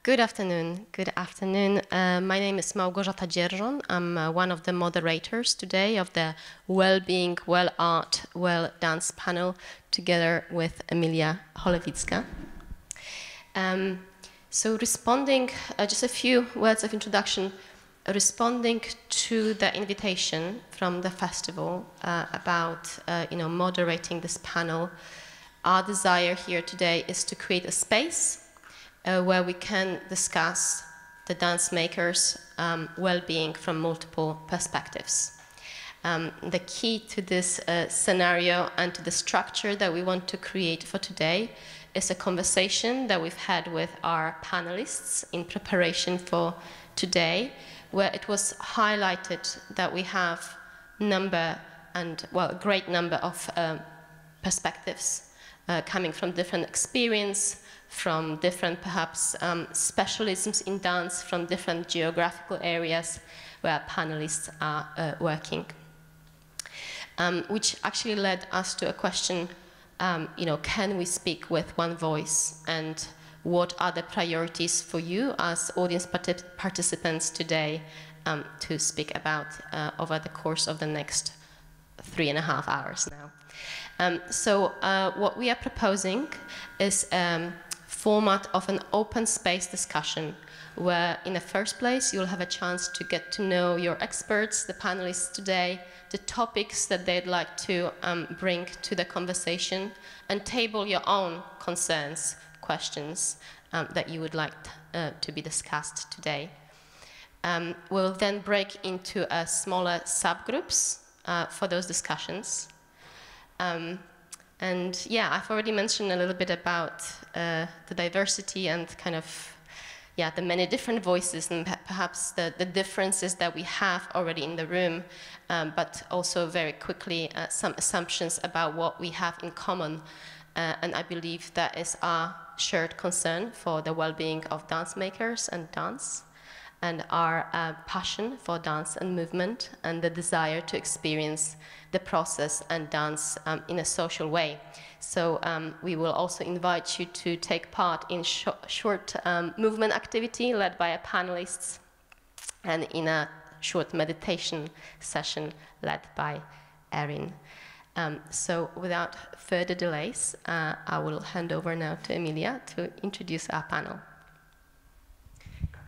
Good afternoon. Good afternoon. My name is Małgorzata Dzierżon. I'm one of the moderators today of the Well-Being, Well-Art, Well-Dance panel together with Emilia Holewicka. So responding, just a few words of introduction, responding to the invitation from the festival about moderating this panel. Our desire here today is to create a space where we can discuss the dance makers' well-being from multiple perspectives. The key to this scenario and to the structure that we want to create for today is a conversation that we've had with our panelists in preparation for today, where it was highlighted that we have a great number of perspectives coming from different experience, from different perhaps specialisms in dance, from different geographical areas where panelists are working. Which actually led us to a question, can we speak with one voice, and what are the priorities for you as audience participants today to speak about over the course of the next 3.5 hours now. So what we are proposing is format of an open space discussion where in the first place you'll have a chance to get to know your experts, the panelists today, the topics that they'd like to bring to the conversation, and table your own concerns, questions that you would like to be discussed today. We'll then break into smaller subgroups for those discussions. And yeah, I've already mentioned a little bit about the diversity and kind of, the many different voices and perhaps the differences that we have already in the room, but also very quickly some assumptions about what we have in common. And I believe that is our shared concern for the well-being of dance makers and dance, and our passion for dance and movement, and the desire to experience the process and dance in a social way. So we will also invite you to take part in short movement activity led by our panelists, and in a short meditation session led by Erin. So without further delays, I will hand over now to Emilia to introduce our panel.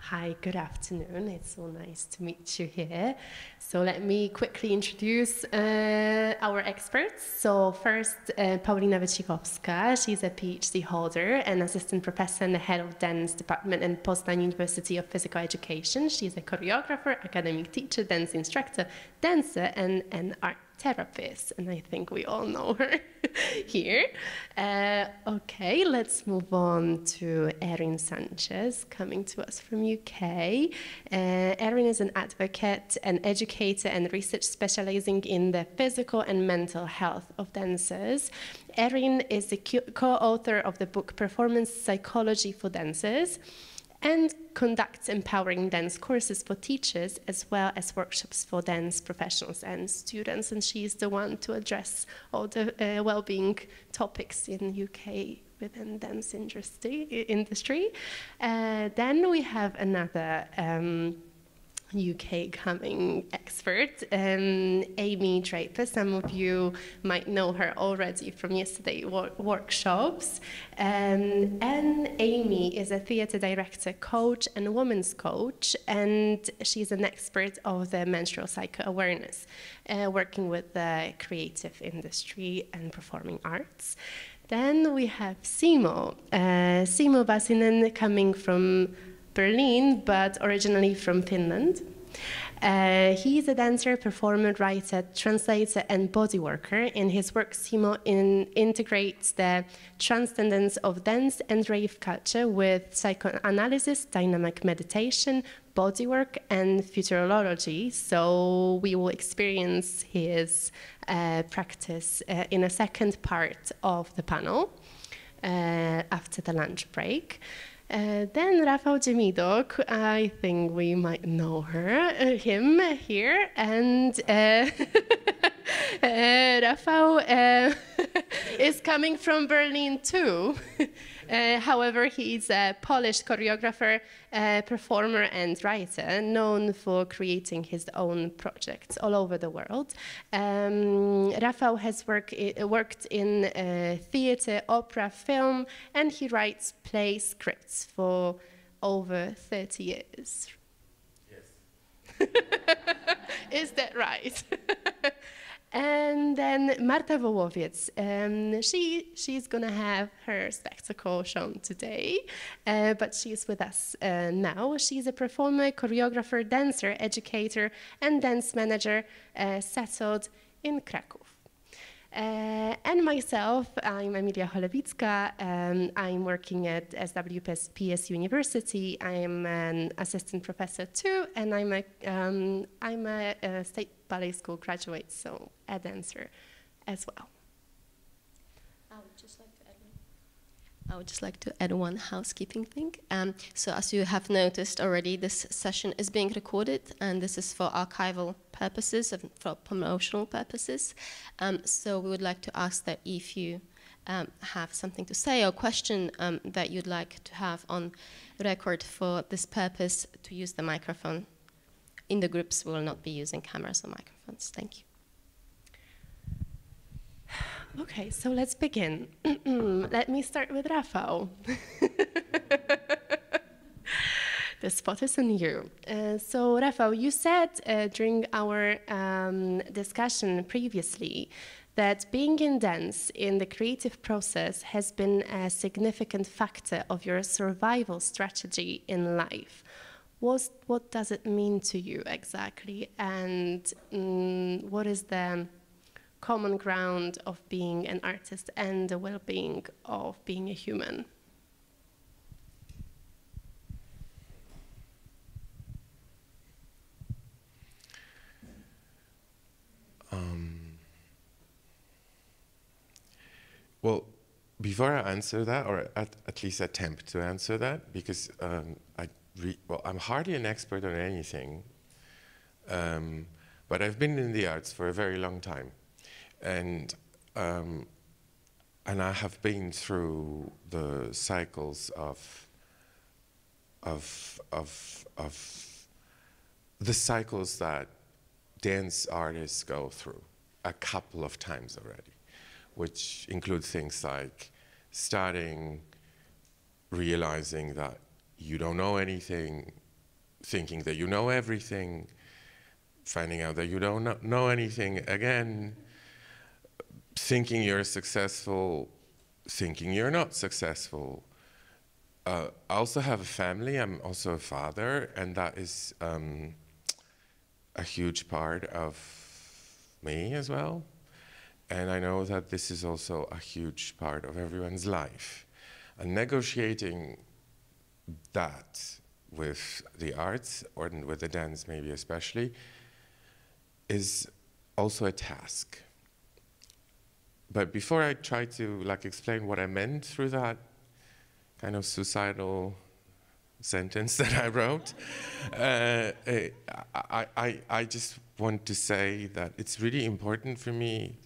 Hi, good afternoon. It's so nice to meet you here. So let me quickly introduce our experts. So first, Paulina Wycikowska. She's a PhD holder and assistant professor and the head of dance department in Poznań University of Physical Education. She's a choreographer, academic teacher, dance instructor, dancer, and an art therapist, and I think we all know her here. Okay, let's move on to Erin Sanchez, coming to us from UK. Erin is an advocate, an educator, and research specializing in the physical and mental health of dancers. Erin is the co-author of the book Performance Psychology for Dancers, and conducts empowering dance courses for teachers as well as workshops for dance professionals and students. And she is the one to address all the well-being topics in UK within dance industry. Then we have another UK coming expert, Amy Draper. Some of you might know her already from yesterday's workshops. And Amy is a theatre director, coach, and women's coach, and she's an expert of the menstrual cycle awareness, working with the creative industry and performing arts. Then we have Simo. Simo Basinen, coming from Berlin, but originally from Finland. He's a dancer, performer, writer, translator, and body worker. In his work, Simo integrates the transcendence of dance and rave culture with psychoanalysis, dynamic meditation, bodywork, and futurology. So we will experience his practice in a second part of the panel after the lunch break. Then Rafał Dziemidok, I think we might know him here, and Rafał is coming from Berlin too. However, he is a Polish choreographer, performer, and writer, known for creating his own projects all over the world. Rafał has worked in theater, opera, film, and he writes play scripts for over 30 years. Yes. Is that right? And then Marta Wołowiec, she's gonna have her spectacle shown today, but she's with us now. She's a performer, choreographer, dancer, educator, and dance manager settled in Kraków. And myself, I'm Emilia Cholewicka. I'm working at SWPS University. I'm an assistant professor too, and I'm a state ballet school graduate, so a dancer as well. I would just like to add one housekeeping thing. So as you have noticed already, this session is being recorded, and this is for archival purposes and for promotional purposes. So we would like to ask that if you have something to say or question that you'd like to have on record for this purpose, to use the microphone. In the groups, we will not be using cameras or microphones. Thank you. Okay, so let's begin. Let me start with Rafał. The spot is on you. So Rafał, you said during our discussion previously that being in dance in the creative process has been a significant factor of your survival strategy in life. What does it mean to you exactly? And what is the common ground of being an artist and the well-being of being a human? Well, before I answer that, or at least attempt to answer that, because I'm hardly an expert on anything, but I've been in the arts for a very long time. And I have been through the cycles of the cycles that dance artists go through a couple of times already, which include things like starting realizing that you don't know anything, thinking that you know everything, finding out that you don't know anything again, thinking you're successful, thinking you're not successful. I also have a family. I'm also a father, and that is a huge part of me as well. And I know that this is also a huge part of everyone's life. And negotiating that with the arts, or with the dance maybe especially, is also a task. But before I try to explain what I meant through that kind of suicidal sentence that I wrote, I just want to say that it's really important for me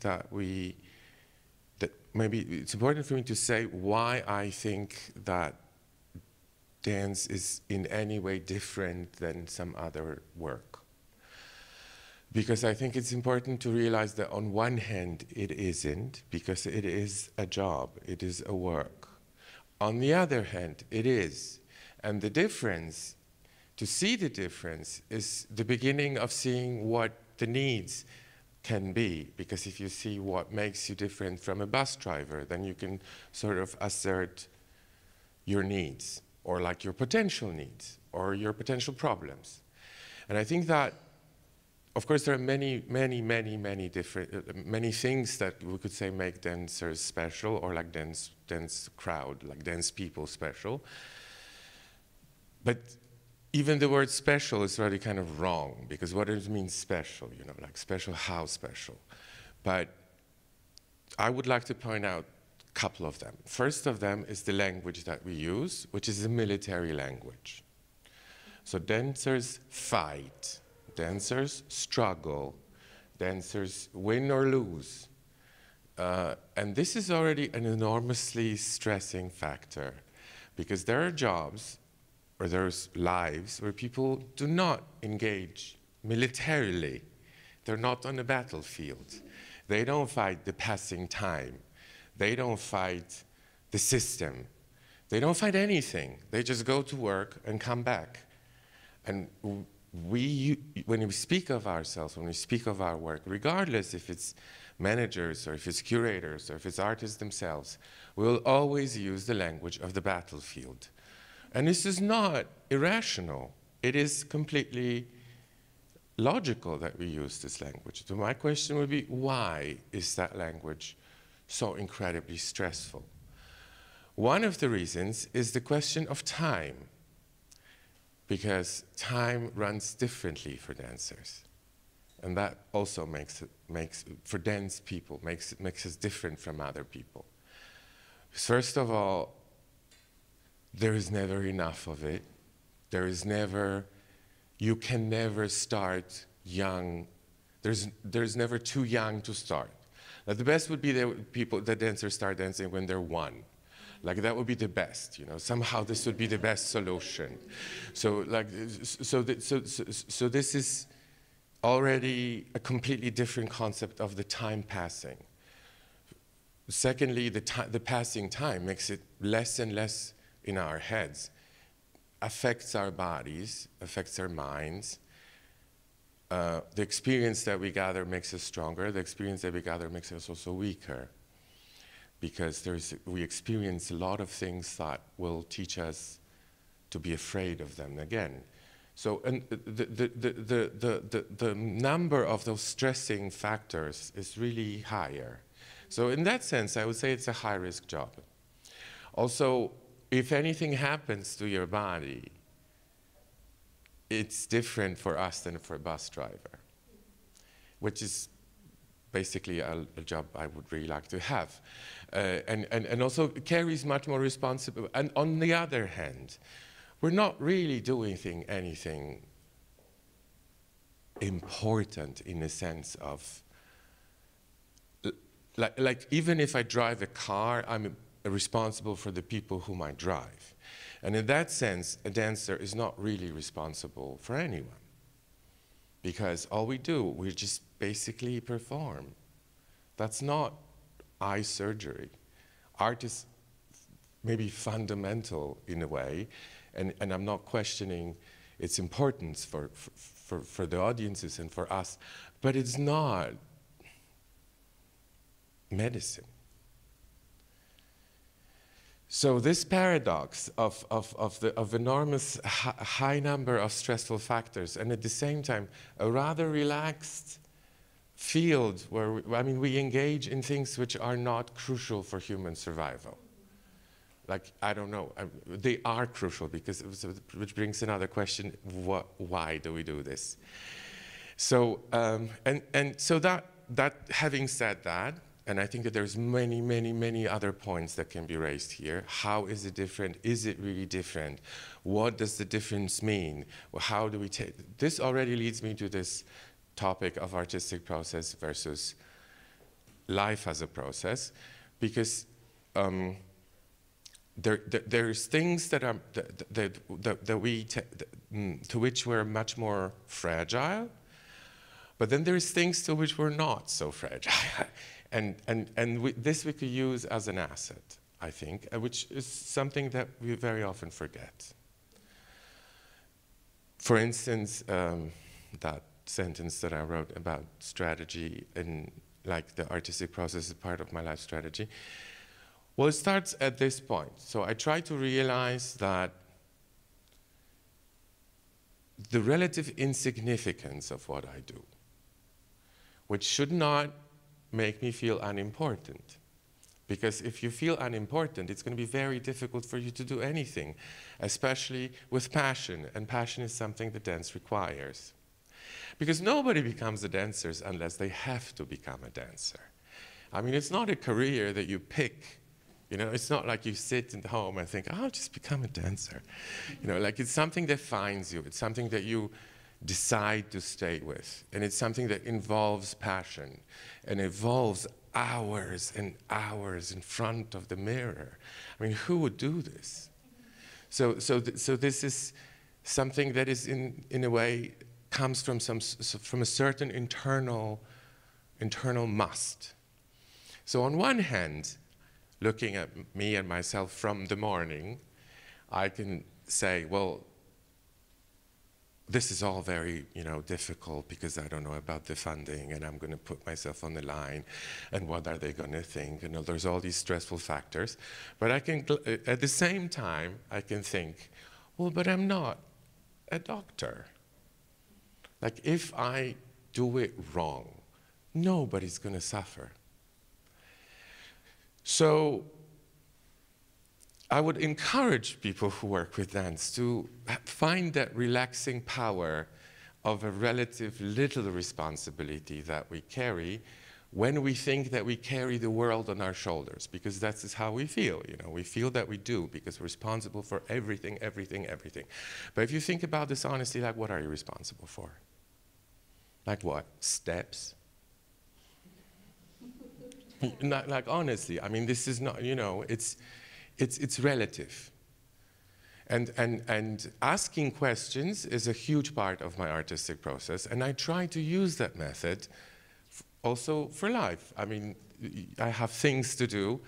maybe it's important for me to say why I think that dance is in any way different than some other work. Because I think it's important to realize that on one hand it isn't, because it is a job, it is a work. On the other hand, it is. And the difference, to see the difference, is the beginning of seeing what the needs can be. Because if you see what makes you different from a bus driver, then you can sort of assert your needs, or your potential needs, or your potential problems. And I think that, of course, there are many things that we could say make dancers special, or dance crowd, dance people special. But even the word special is already kind of wrong, because what does it mean special? Special, how special? But I would like to point out a couple of them. First of them is the language that we use, which is a military language. So dancers fight. Dancers struggle, dancers win or lose. And this is already an enormously stressing factor, because there are jobs or there's lives where people do not engage militarily. They're not on the battlefield. They don't fight the passing time. They don't fight the system. They don't fight anything. They just go to work and come back. And when we speak of ourselves, when we speak of our work, regardless if it's managers or if it's curators or if it's artists themselves, we'll always use the language of the battlefield. And this is not irrational. It is completely logical that we use this language. So my question would be, why is that language so incredibly stressful? One of the reasons is the question of time, because time runs differently for dancers. And that also makes for dance people, makes us different from other people. First of all, there is never enough of it. There is never, you can never start young. There's never too young to start. Like the best would be the dancers start dancing when they're 1. Like that would be the best, you know. Somehow this would be the best solution. So this is already a completely different concept of the time passing. Secondly, the passing time makes it less and less in our heads, affects our bodies, affects our minds. The experience that we gather makes us stronger. The experience that we gather makes us also weaker, because we experience a lot of things that will teach us to be afraid of them again. So and the number of those stressing factors is really higher. So in that sense, I would say it's a high-risk job. Also, if anything happens to your body, it's different for us than for a bus driver, which is basically a job I would really like to have. And also carries much more responsibility. And on the other hand, we're not really doing anything important in the sense of, like even if I drive a car, I'm responsible for the people whom I drive. And in that sense, a dancer is not really responsible for anyone, because all we do, we just basically perform. That's not eye surgery. Art is maybe fundamental in a way, and I'm not questioning its importance for the audiences and for us, but it's not medicine. So this paradox of enormous high number of stressful factors, and at the same time a rather relaxed field where we engage in things which are not crucial for human survival. Like, I don't know, they are crucial, because which brings another question: why do we do this? So so that having said that. And I think that there's many other points that can be raised here. How is it different? Is it really different? What does the difference mean? Well, how do we take? This already leads me to this topic of artistic process versus life as a process, because there's things that are to which we're much more fragile, but then there's things to which we're not so fragile. And this we could use as an asset, I think, which is something that we very often forget. For instance, that sentence that I wrote about strategy and like the artistic process is part of my life strategy. Well, it starts at this point. So I try to realize that the relative insignificance of what I do, which should not make me feel unimportant. Because if you feel unimportant, it's going to be very difficult for you to do anything, especially with passion. And passion is something that dance requires. Because nobody becomes a dancer unless they have to become a dancer. I mean, it's not a career that you pick. You know, it's not like you sit at home and think, oh, I'll just become a dancer. You know, like it's something that finds you. It's something that you decide to stay with. And it's something that involves passion and involves hours and hours in front of the mirror. I mean, who would do this? So this is something that is in a way comes from a certain internal must. So on one hand, looking at me and myself from the morning, I can say, well, this is all very, difficult because I don't know about the funding, and I'm going to put myself on the line, and what are they going to think? There's all these stressful factors. But I can, at the same time, I can think, well, but I'm not a doctor. Like, if I do it wrong, nobody's going to suffer. So I would encourage people who work with dance to find that relaxing power of a relative little responsibility that we carry when we think that we carry the world on our shoulders, because that's how we feel. We feel that we do because we're responsible for everything, everything, everything. But if you think about this honestly, like, what are you responsible for? Like what? Steps? Like, honestly, I mean, this is not, it's relative. And asking questions is a huge part of my artistic process, and I try to use that method also for life. I mean, I have things to do,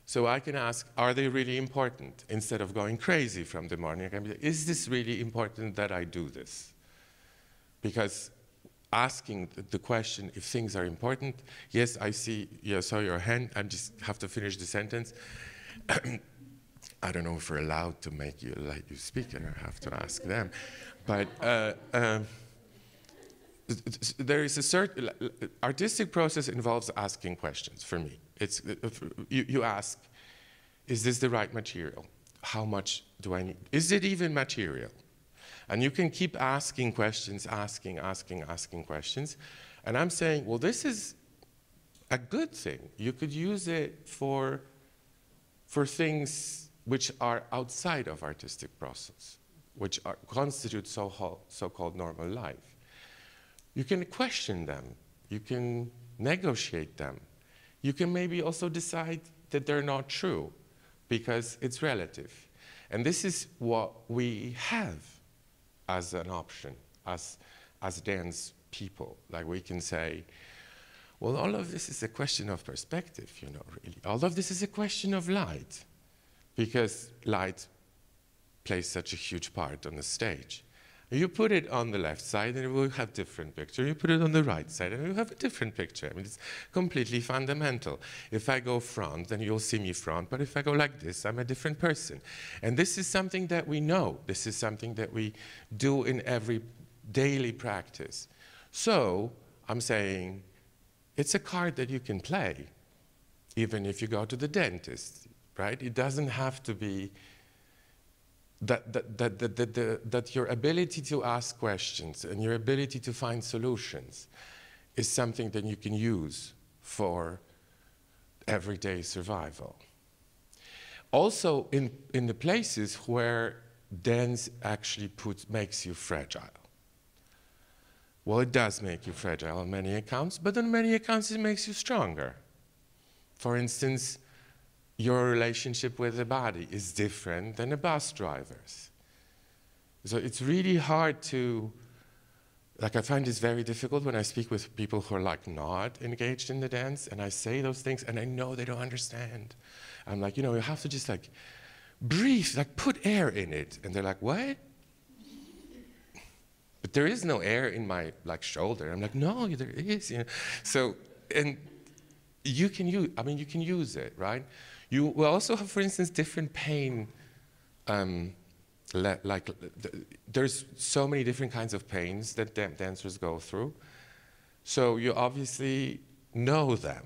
so I can ask, are they really important? Instead of going crazy from the morning, I can be like, is this really important that I do this? Because asking the question if things are important, yes, I saw your hand, I just have to finish the sentence. I don't know if we're allowed to let you speak, and I have to ask them. But there is a certain artistic process involves asking questions for me. It's you ask, is this the right material? How much do I need? Is it even material? And you can keep asking questions, asking questions. And I'm saying, well, this is a good thing. You could use it for things which are outside of artistic process, which constitute so-called normal life. You can question them. You can negotiate them. You can maybe also decide that they're not true because it's relative. And this is what we have as an option, as dance people. Like, we can say, well, all of this is a question of perspective, really. All of this is a question of light, because light plays such a huge part on the stage. You put it on the left side and it will have a different picture. You put it on the right side and it will have a different picture. I mean, it's completely fundamental. If I go front, then you'll see me front. But if I go like this, I'm a different person. And this is something that we know. This is something that we do in every daily practice. So I'm saying it's a card that you can play, even if you go to the dentist, right? It doesn't have to be that your ability to ask questions and your ability to find solutions is something that you can use for everyday survival. Also, in the places where dance actually makes you fragile. Well, it does make you fragile on many accounts, but on many accounts it makes you stronger. For instance, your relationship with the body is different than a bus driver's. So it's really hard to, I find this very difficult when I speak with people who are not engaged in the dance, and I say those things and I know they don't understand. I'm like, you have to just breathe, put air in it. And they're like, what? But there is no air in my shoulder. I'm like, no, there is. So, and you can use it, right? You will also have, for instance, different pain. There's so many different kinds of pains that dancers go through. So you obviously know them.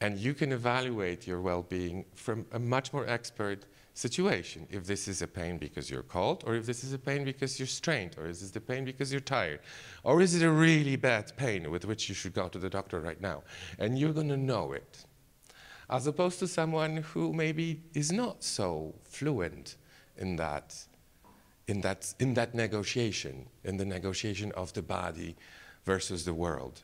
And you can evaluate your well-being from a much more expert situation. If this is a pain because you're cold, or if this is a pain because you're strained, or is this the pain because you're tired, or is it a really bad pain with which you should go to the doctor right now? And you're going to know it. As opposed to someone who maybe is not so fluent in that in that negotiation, in the negotiation of the body versus the world.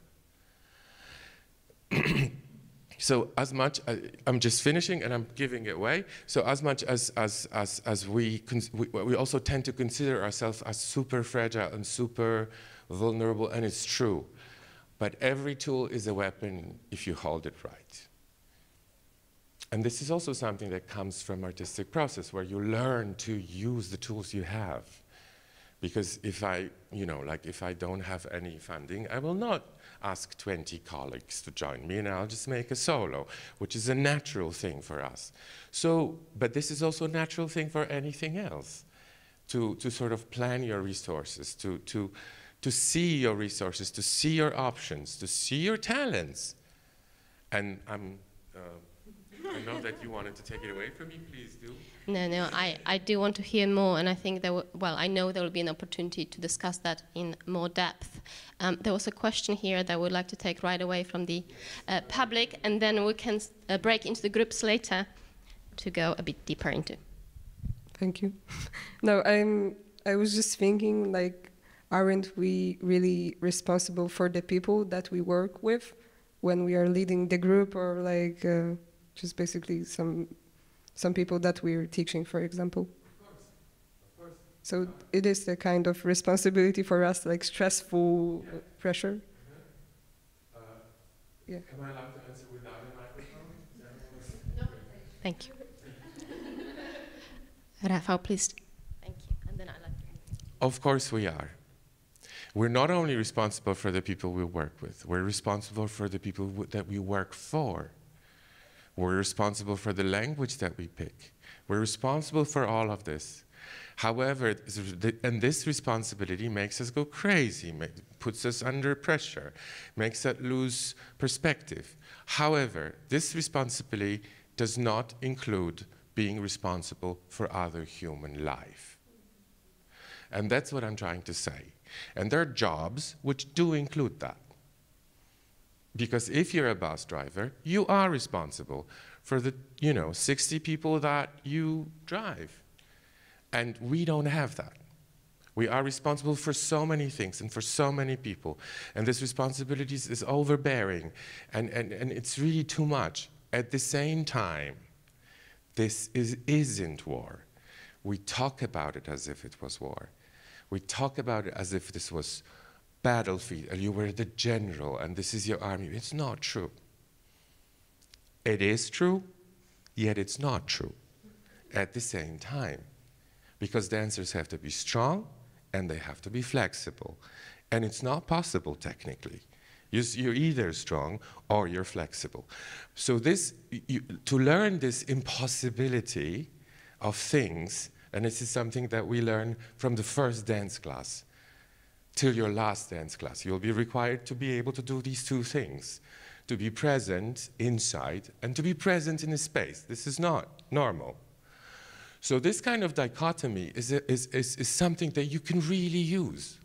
So as much, I'm just finishing and I'm giving it away. So as much as we also tend to consider ourselves as super fragile and super vulnerable, and it's true. But every tool is a weapon if you hold it right. And this is also something that comes from artistic process, where you learn to use the tools you have. Because if I don't have any funding, I will not ask 20 colleagues to join me, and I'll just make a solo, which is a natural thing for us. So, but this is also a natural thing for anything else, to sort of plan your resources, to see your resources, to see your options, to see your talents. And I know that you wanted to take it away from me. Please do. No, I do want to hear more, and I think I know there will be an opportunity to discuss that in more depth. There was a question here that I would like to take right away from the public, and then we can break into the groups later to go a bit deeper into. Thank you. No, I was just thinking, like, aren't we really responsible for the people that we work with when we are leading the group, or like just basically some people that we're teaching, for example? Of course. So it is the kind of responsibility for us, like stressful pressure. Yeah. Am I allowed to answer without a microphone? No. Thank you. Rafał, please. Thank you. And then I'd like to. Of course we are. We're not only responsible for the people we work with, we're responsible for the people that we work for. We're responsible for the language that we pick. We're responsible for all of this. However, and this responsibility makes us go crazy, puts us under pressure, makes us lose perspective. However, this responsibility does not include being responsible for other human life. And that's what I'm trying to say. And there are jobs which do include that. Because if you're a bus driver, you are responsible for the, 60 people that you drive. And we don't have that. We are responsible for so many things and for so many people. And this responsibility is overbearing. And it's really too much. At the same time, this isn't war. We talk about it as if it was war. We talk about it as if this was battlefield, and you were the general, and this is your army. It's not true. It is true, yet it's not true at the same time. Because dancers have to be strong, and they have to be flexible. And it's not possible, technically. You're either strong or you're flexible. So to learn this impossibility of things, and this is something that we learn from the first dance class till your last dance class. You'll be required to be able to do these two things, to be present inside and to be present in a space. This is not normal. So this kind of dichotomy is something that you can really use.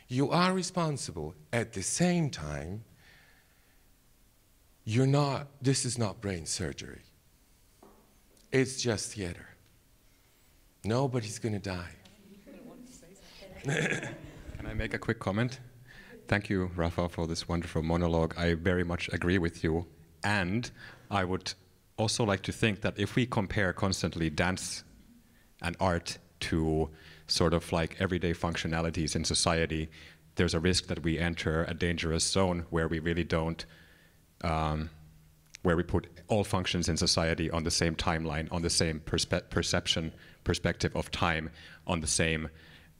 You are responsible. At the same time, this is not brain surgery. It's just theater. Nobody's going to die. Can I make a quick comment? Thank you, Rafa, for this wonderful monologue. I very much agree with you. And I would also like to think that if we compare constantly dance and art to sort of like everyday functionalities in society, there's a risk that we enter a dangerous zone where we really don't, where we put all functions in society on the same timeline, on the same perspective of time, on the same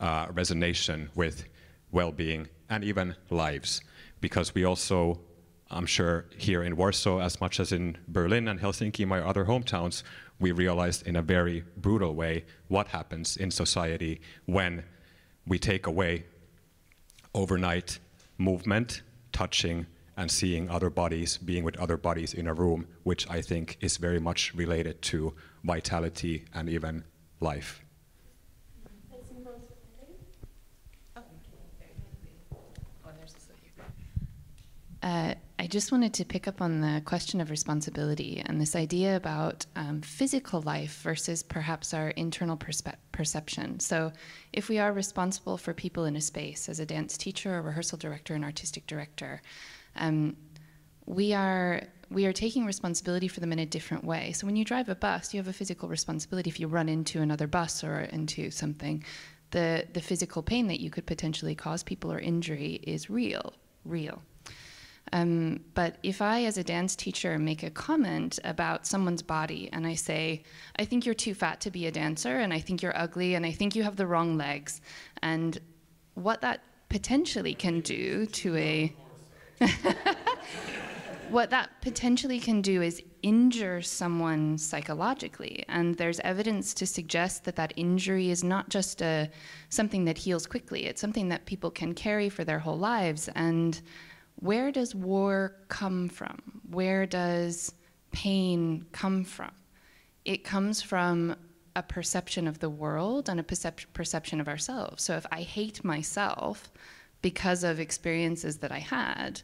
resonation with well-being and even lives. Because we also, I'm sure here in Warsaw, as much as in Berlin and Helsinki, my other hometowns, we realized in a very brutal way what happens in society when we take away overnight movement, touching, and seeing other bodies, being with other bodies in a room, which I think is very much related to vitality and even life. I just wanted to pick up on the question of responsibility and this idea about physical life versus perhaps our internal perception. So if we are responsible for people in a space as a dance teacher, a rehearsal director, an artistic director, we are taking responsibility for them in a different way. So when you drive a bus, you have a physical responsibility. If you run into another bus or into something, the physical pain that you could potentially cause people or injury is real. But if I, as a dance teacher, make a comment about someone's body and I say, I think you're too fat to be a dancer, and I think you're ugly, and I think you have the wrong legs, and what that potentially can do to a... what that potentially can do is injure someone psychologically. And there's evidence to suggest that that injury is not just something that heals quickly. It's something that people can carry for their whole lives. And where does war come from? Where does pain come from? It comes from a perception of the world and a perception of ourselves. So if I hate myself because of experiences that I had,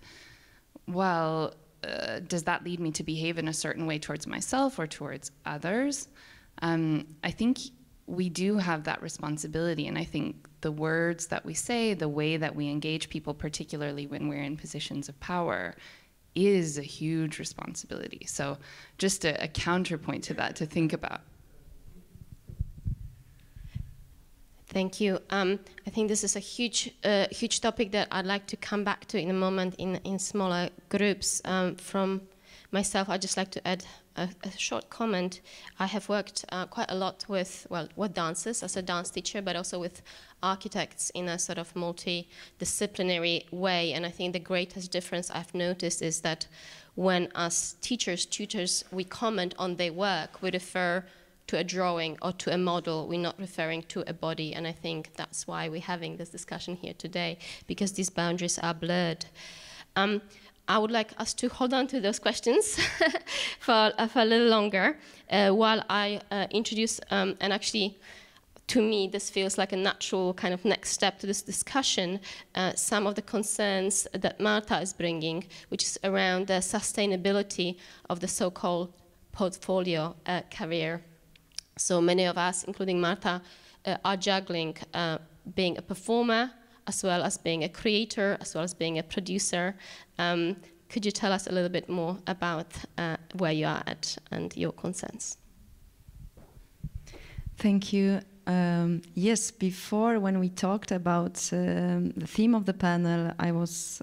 well, does that lead me to behave in a certain way towards myself or towards others? I think we do have that responsibility, and I think the words that we say, the way that we engage people, particularly when we're in positions of power, is a huge responsibility. So just a counterpoint to that to think about. Thank you. I think this is a huge topic that I'd like to come back to in a moment in smaller groups. From myself, I'd just like to add a short comment. I have worked quite a lot with dancers as a dance teacher, but also with architects in a sort of multidisciplinary way. And I think the greatest difference I've noticed is that when as teachers, tutors, we comment on their work, we refer to a drawing or to a model, we're not referring to a body. And I think that's why we're having this discussion here today, because these boundaries are blurred. I would like us to hold on to those questions for a little longer while I introduce, and actually, to me, this feels like a natural kind of next step to this discussion, some of the concerns that Marta is bringing, which is around the sustainability of the so-called portfolio career. So many of us, including Marta, are juggling being a performer, as well as being a creator, as well as being a producer. Could you tell us a little bit more about where you are at and your concerns? Thank you. Yes, before when we talked about the theme of the panel, I was,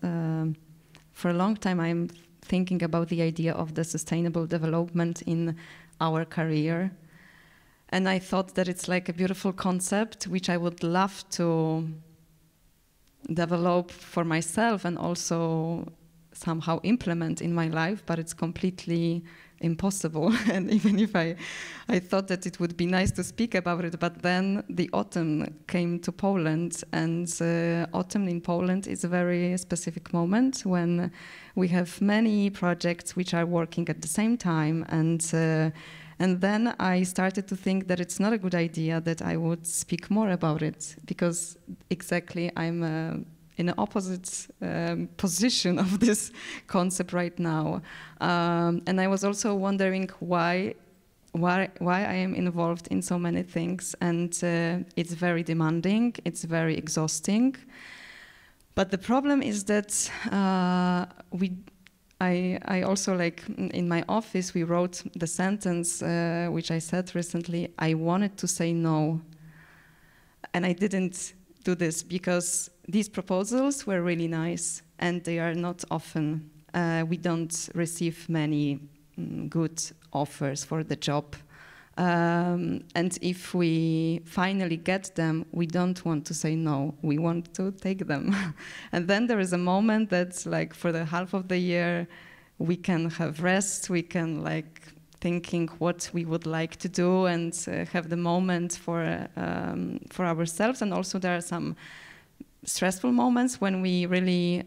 for a long time, I'm thinking about the idea of the sustainable development in our career. And I thought that it's like a beautiful concept, which I would love to develop for myself and also somehow implement in my life, but it's completely impossible. And even if I thought that it would be nice to speak about it, but then the autumn came to Poland, and autumn in Poland is a very specific moment when we have many projects which are working at the same time, and then I started to think that it's not a good idea that I would speak more about it, because exactly I'm in the opposite position of this concept right now. And I was also wondering why I am involved in so many things, and it's very demanding, it's very exhausting. But the problem is that I also, like, in my office, we wrote the sentence, which I said recently, I wanted to say no. And I didn't do this because these proposals were really nice, and they are not often. We don't receive many good offers for the job. And if we finally get them, we don't want to say no, we want to take them. And then there is a moment that's like for the half of the year, we can have rest, we can like thinking what we would like to do and have the moment for ourselves. And also there are some stressful moments when we really,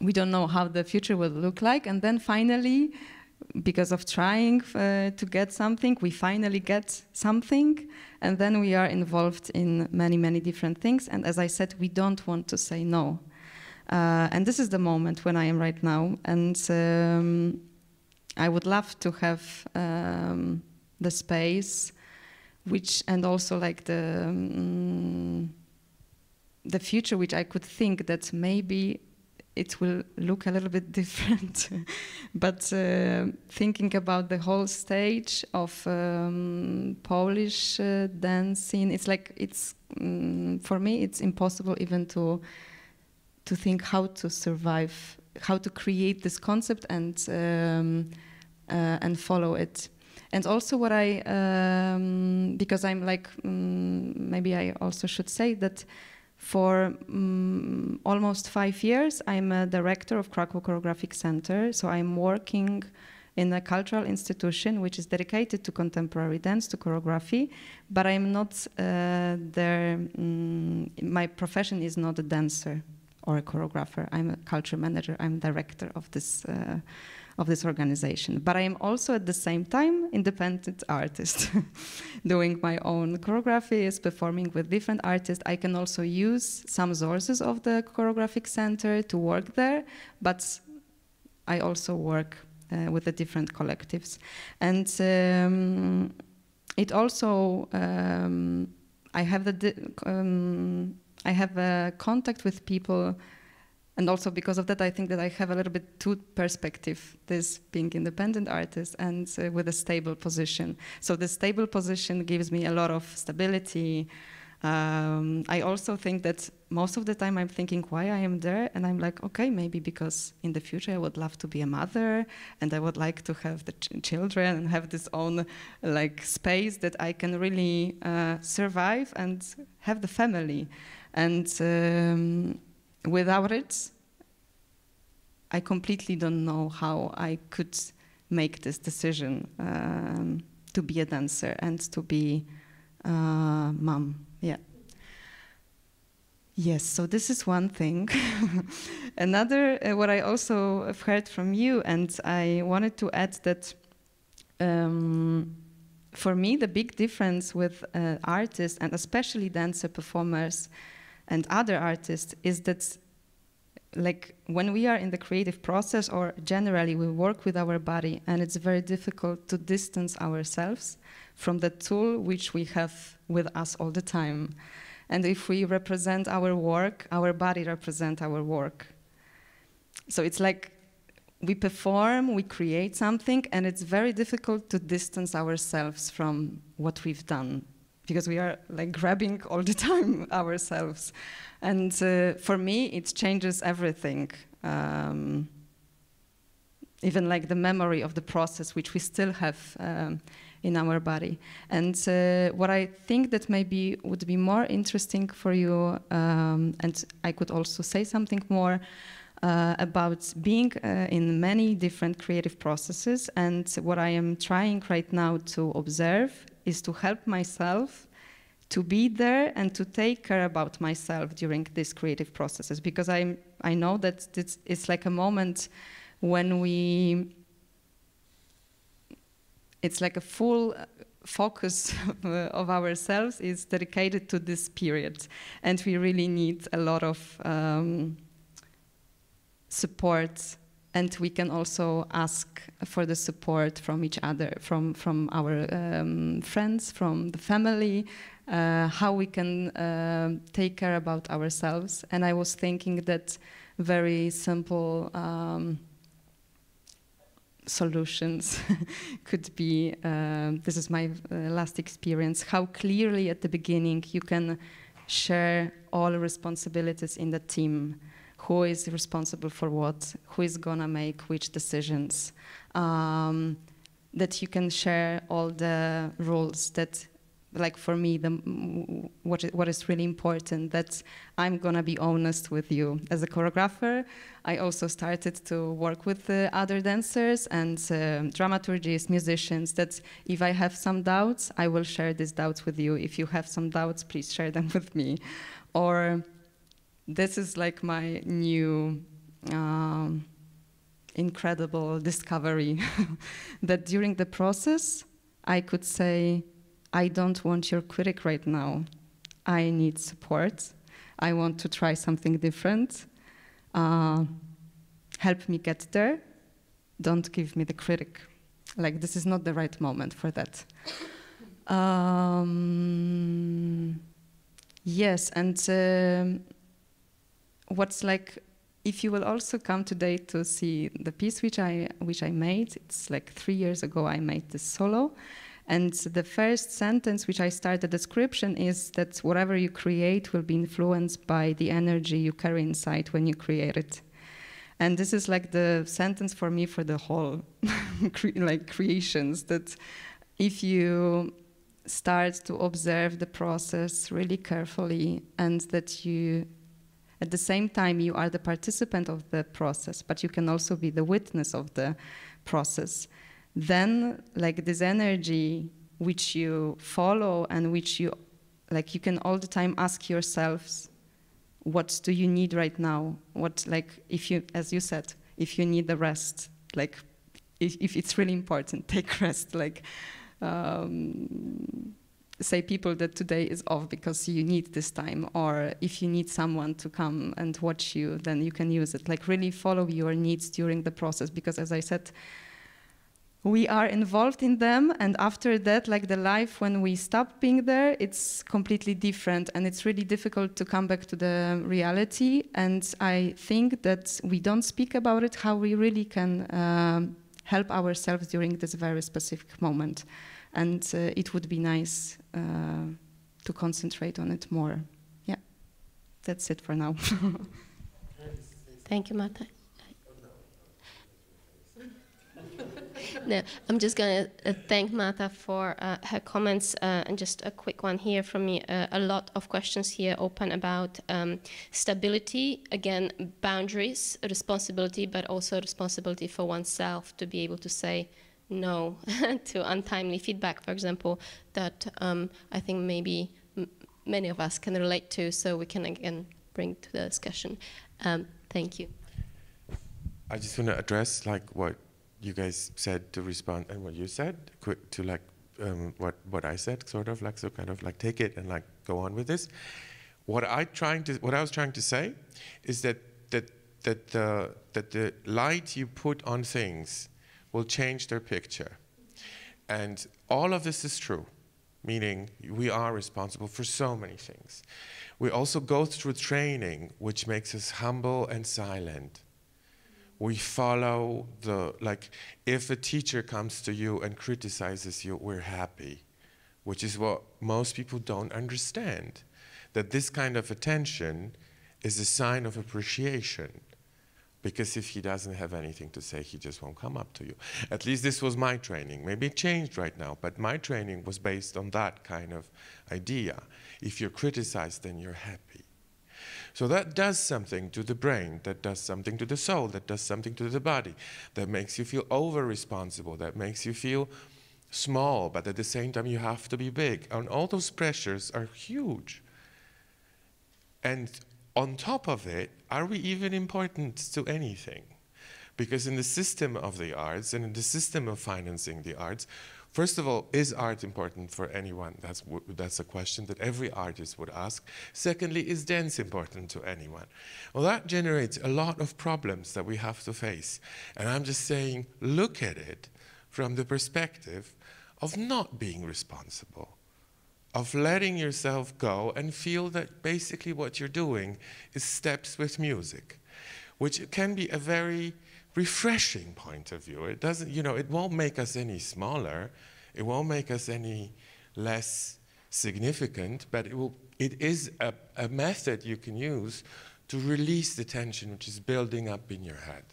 we don't know how the future will look like. And then finally, because of trying to get something, we finally get something, and then we are involved in many, many different things. And as I said, we don't want to say no. And this is the moment when I am right now. And I would love to have the space, and also like the future, which I could think that maybe it will look a little bit different. But thinking about the whole stage of Polish dance scene, it's like, for me, it's impossible even to think how to survive, how to create this concept and follow it. And also what because I'm like, maybe I also should say that for almost 5 years, I'm a director of Krakow Choreographic Center. So I'm working in a cultural institution which is dedicated to contemporary dance, to choreography, but I'm not there. My profession is not a dancer or a choreographer. I'm a culture manager. I'm director of this organization. But I am also at the same time independent artist, doing my own choreographies, performing with different artists. I can also use some sources of the choreographic center to work there, but I also work with the different collectives. And it also, I have a contact with people. And also because of that, I think that I have a little bit two perspective, this being independent artist and with a stable position. So the stable position gives me a lot of stability. I also think that most of the time I'm thinking why I am there, and I'm like, okay, maybe because in the future I would love to be a mother, and I would like to have the children and have this own like space that I can really survive and have the family. And without it, I completely don't know how I could make this decision to be a dancer and to be a mom. Yeah. Yes, so this is one thing. Another, what I also have heard from you, and I wanted to add that for me, the big difference with artists, and especially dancer performers, and other artists is that, like, when we are in the creative process, or generally we work with our body, and it's very difficult to distance ourselves from the tool which we have with us all the time. And if we represent our work, our body represents our work. So it's like we perform, we create something, and it's very difficult to distance ourselves from what we've done, because we are like grabbing all the time ourselves. And for me, it changes everything. Even like the memory of the process, which we still have in our body. And what I think that maybe would be more interesting for you, and I could also say something more about being in many different creative processes. And what I am trying right now to observe is to help myself to be there and to take care about myself during these creative processes, because I know that it's like a moment when it's like a full focus of ourselves is dedicated to this period, and we really need a lot of support. And we can also ask for the support from each other, from our friends, from the family, how we can take care about ourselves. And I was thinking that very simple solutions could be, this is my last experience, how clearly at the beginning you can share all responsibilities in the team. Who is responsible for what, who is gonna make which decisions, that you can share all the rules that, like for me, what is really important, that I'm gonna be honest with you. As a choreographer, I also started to work with other dancers and dramaturgists, musicians, that if I have some doubts, I will share these doubts with you. If you have some doubts, please share them with me. Or this is like my new incredible discovery, that during the process, I could say, I don't want your critic right now. I need support. I want to try something different. help me get there. Don't give me the critic. Like, this is not the right moment for that. Yes, and what's like, if you will also come today to see the piece which I made, it's like 3 years ago I made this solo. And the first sentence which I start the description is that whatever you create will be influenced by the energy you carry inside when you create it. And this is like the sentence for me for the whole creations, that if you start to observe the process really carefully, and that you, at the same time, you are the participant of the process, but you can also be the witness of the process, then like this energy which you follow and which you, like, you can all the time ask yourselves, what do you need right now? What, like, if you, as you said, if you need the rest, like, if it's really important, take rest. Like, say people that today is off because you need this time, or if you need someone to come and watch you, then you can use it. Like, really follow your needs during the process, because as I said, we are involved in them, and after that, like, the life when we stop being there, it's completely different, and it's really difficult to come back to the reality. And I think that we don't speak about it, how we really can help ourselves during this very specific moment. And it would be nice to concentrate on it more. Yeah, that's it for now. Thank you, Marta. No, I'm just going to thank Marta for her comments, and just a quick one here from me. A lot of questions here open about stability, again, boundaries, responsibility, but also responsibility for oneself to be able to say no to untimely feedback, for example, that I think maybe many of us can relate to, so we can again bring to the discussion. Thank you. I just want to address like what you guys said to respond, and what you said, quick to like what I said, sort of like, so kind of like take it and like go on with this. What I was trying to say is that the light you put on things will change their picture, and all of this is true, meaning we are responsible for so many things. We also go through training which makes us humble and silent. We follow the, like, if a teacher comes to you and criticizes you, we're happy, which is what most people don't understand, that this kind of attention is a sign of appreciation, because if he doesn't have anything to say, he just won't come up to you. At least this was my training. Maybe it changed right now, but my training was based on that kind of idea. If you're criticized, then you're happy. So that does something to the brain, that does something to the soul, that does something to the body, that makes you feel over-responsible, that makes you feel small, but at the same time you have to be big. And all those pressures are huge. And on top of it, are we even important to anything? Because in the system of the arts and in the system of financing the arts, first of all, is art important for anyone? That's a question that every artist would ask. Secondly, is dance important to anyone? Well, that generates a lot of problems that we have to face. And I'm just saying, look at it from the perspective of not being responsible, of letting yourself go and feel that basically what you're doing is steps with music, which can be a very refreshing point of view. It doesn't, you know, it won't make us any smaller, it won't make us any less significant, but it is a method you can use to release the tension which is building up in your head,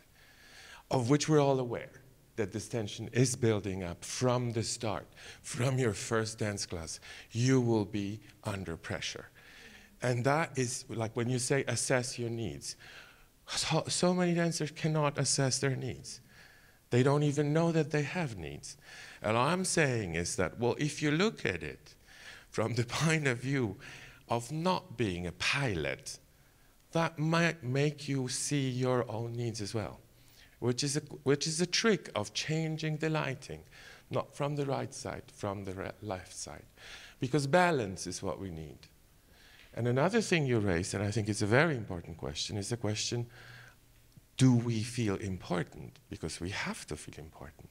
of which we're all aware, that this tension is building up from the start, from your first dance class. You will be under pressure. And that is, like when you say assess your needs, so many dancers cannot assess their needs. They don't even know that they have needs. And all I'm saying is that, well, if you look at it from the point of view of not being a pilot, that might make you see your own needs as well, which is a trick of changing the lighting, not from the right side, from the left side, because balance is what we need. And another thing you raised, and I think it's a very important question, is the question do we feel important? Because we have to feel important.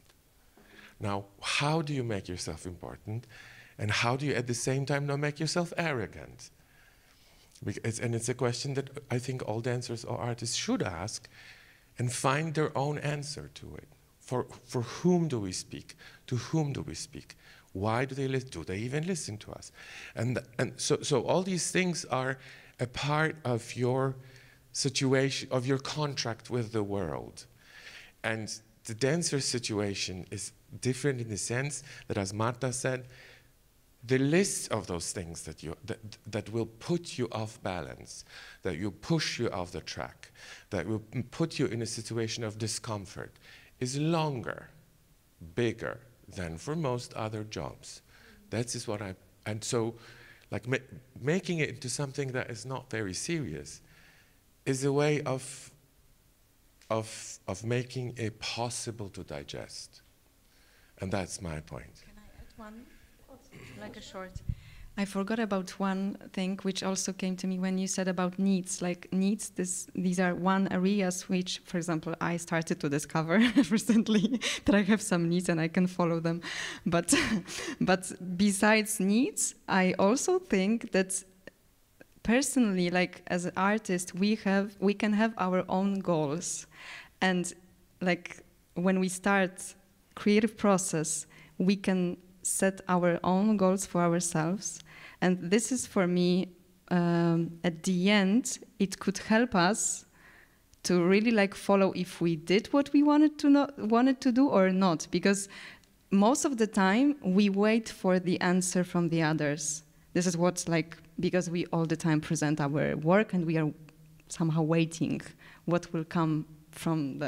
Now, how do you make yourself important? And how do you at the same time not make yourself arrogant? And it's a question that I think all dancers or artists should ask and find their own answer to it. For whom do we speak? To whom do we speak? Why do they listen? Do they even listen to us? And so all these things are a part of your situation, of your contract with the world. And the dancer's situation is different in the sense that, as Marta said, the list of those things that will put you off balance, that will push you off the track, that will put you in a situation of discomfort, is longer, bigger than for most other jobs. That is what and so, like making it into something that is not very serious is a way of making it possible to digest. And that's my point. Can I add one? Like a short. I forgot about one thing which also came to me when you said about needs. Like needs, these are one areas which, for example, I started to discover recently that I have some needs and I can follow them. But besides needs, I also think that personally, like as an artist, we can have our own goals. And like when we start creative process, we can set our own goals for ourselves. And this is for me, at the end, it could help us to really like follow if we did what we wanted to do or not. Because most of the time we wait for the answer from the others. This is what's like, because we all the time present our work and we are somehow waiting what will come from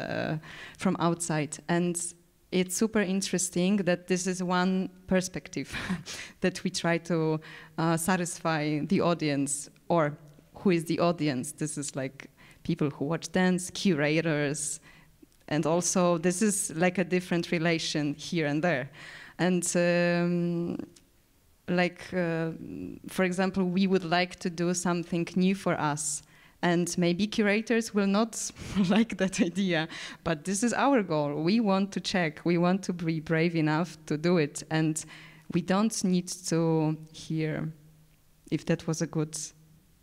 outside. And it's super interesting that this is one perspective that we try to satisfy the audience. Or who is the audience? This is like people who watch dance, curators, and also this is like a different relation here and there. And for example, we would like to do something new for us. And maybe curators will not like that idea, but this is our goal. We want to check. We want to be brave enough to do it. And we don't need to hear if that was a good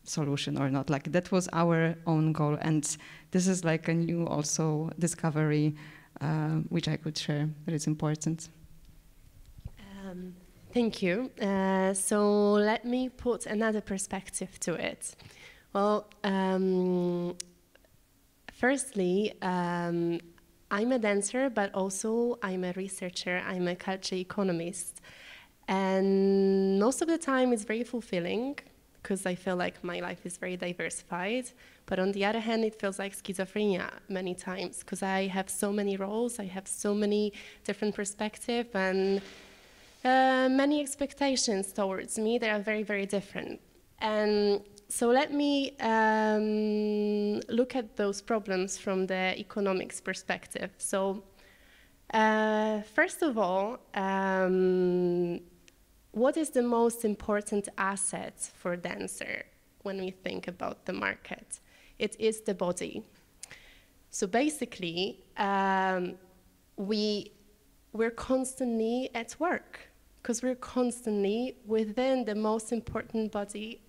solution or not. Like that was our own goal. And this is like a new also discovery, which I could share, that is important. Thank you. So let me put another perspective to it. Well, firstly, I'm a dancer, but also I'm a researcher. I'm a culture economist. And most of the time it's very fulfilling because I feel like my life is very diversified. But on the other hand, it feels like schizophrenia many times because I have so many roles, I have so many different perspectives and many expectations towards me that are very, very different. And so let me look at those problems from the economics perspective. So first of all, what is the most important asset for a dancer when we think about the market? It is the body. So basically, we're constantly at work, because we're constantly within the most important body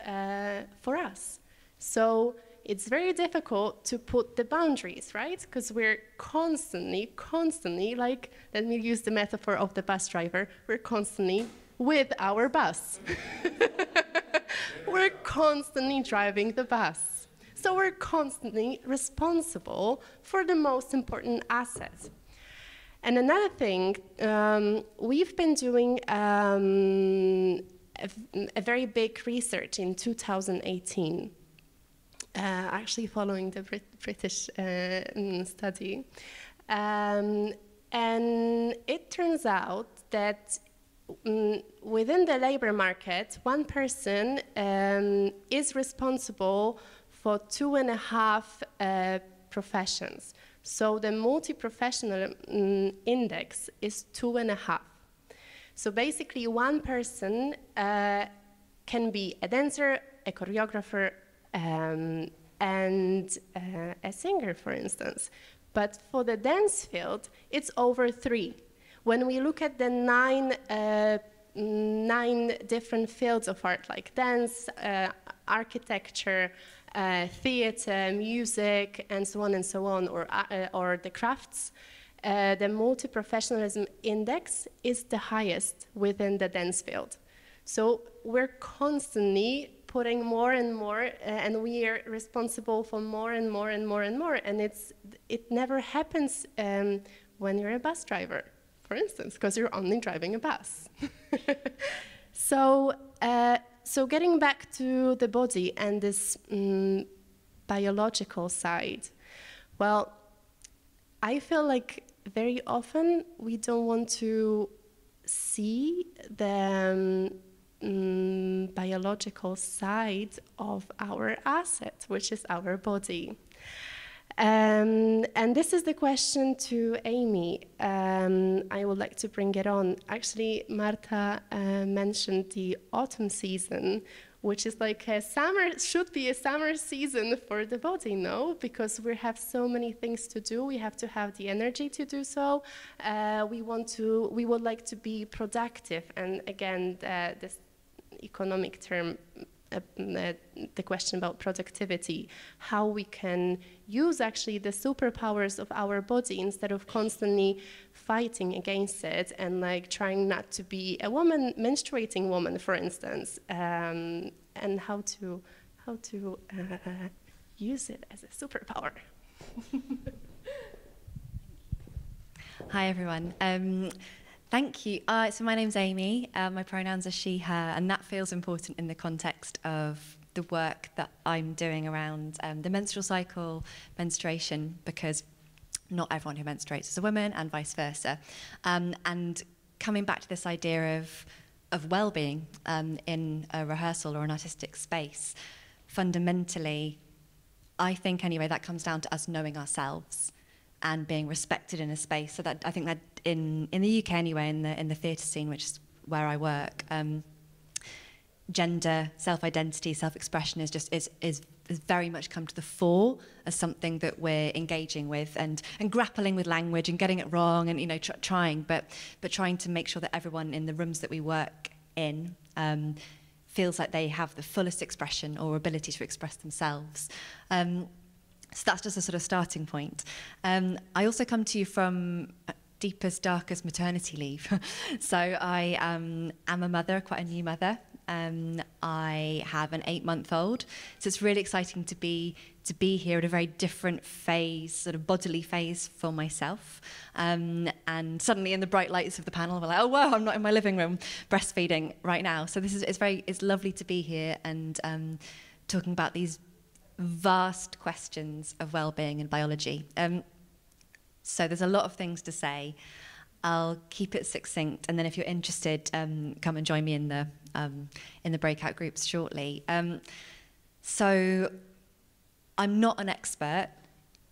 for us. So it's very difficult to put the boundaries, right? Because we're constantly, like, let me use the metaphor of the bus driver, we're constantly with our bus. We're constantly driving the bus. So we're constantly responsible for the most important asset. And another thing, we've been doing a very big research in 2018, actually following the British study. And it turns out that within the labor market, one person is responsible for 2.5 professions. So the multi-professional index is 2.5. So basically one person can be a dancer, a choreographer, and a singer, for instance. But for the dance field, it's over 3. When we look at the 9 different fields of art, like dance, architecture, theater, music, and so on, or the crafts, the multi-professionalism index is the highest within the dance field. So we're constantly putting more and more, and we are responsible for more and more and more and more. And it never happens when you're a bus driver, for instance, because you're only driving a bus. So getting back to the body and this biological side, well, I feel like very often we don't want to see the biological side of our asset, which is our body. And this is the question to Amy. I would like to bring it on. Actually, Marta mentioned the autumn season, which is like a summer, should be a summer season for the body, no? Because we have so many things to do. We have to have the energy to do so. We would like to be productive. And again, this economic term, the question about productivity, how we can use actually the superpowers of our body instead of constantly fighting against it and like trying not to be a woman, menstruating woman, for instance, and how to use it as a superpower. Hi everyone. Thank you. So my name's Amy. My pronouns are she, her, and that feels important in the context of the work that I'm doing around the menstrual cycle, menstruation, because not everyone who menstruates is a woman, and vice versa. And coming back to this idea of well-being in a rehearsal or an artistic space, fundamentally, I think anyway, that comes down to us knowing ourselves and being respected in a space. So that I think that in the UK anyway, in the theatre scene, which is where I work, gender, self-identity, self-expression is very much come to the fore as something that we're engaging with and grappling with language and getting it wrong and trying, but trying to make sure that everyone in the rooms that we work in feels like they have the fullest expression or ability to express themselves. So that's just a sort of starting point. I also come to you from deepest, darkest maternity leave. So I am a mother, quite a new mother. I have an 8-month-old. So it's really exciting to be here at a very different phase, sort of bodily phase for myself. And suddenly in the bright lights of the panel, we're like, oh wow, I'm not in my living room breastfeeding right now. So it's lovely to be here and talking about these vast questions of well-being and biology. So there's a lot of things to say. I'll keep it succinct, and then if you're interested, come and join me in the breakout groups shortly. So I'm not an expert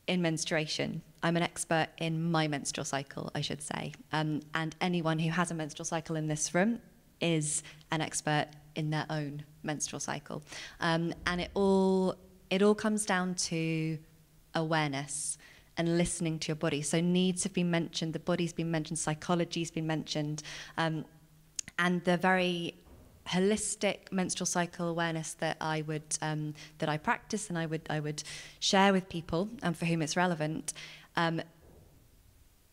in menstruation. I'm an expert in my menstrual cycle, I should say. And anyone who has a menstrual cycle in this room is an expert in their own menstrual cycle. And it all comes down to awareness and listening to your body. So needs have been mentioned, the body's been mentioned, psychology's been mentioned, and the very holistic menstrual cycle awareness that I practice and I would share with people for whom it's relevant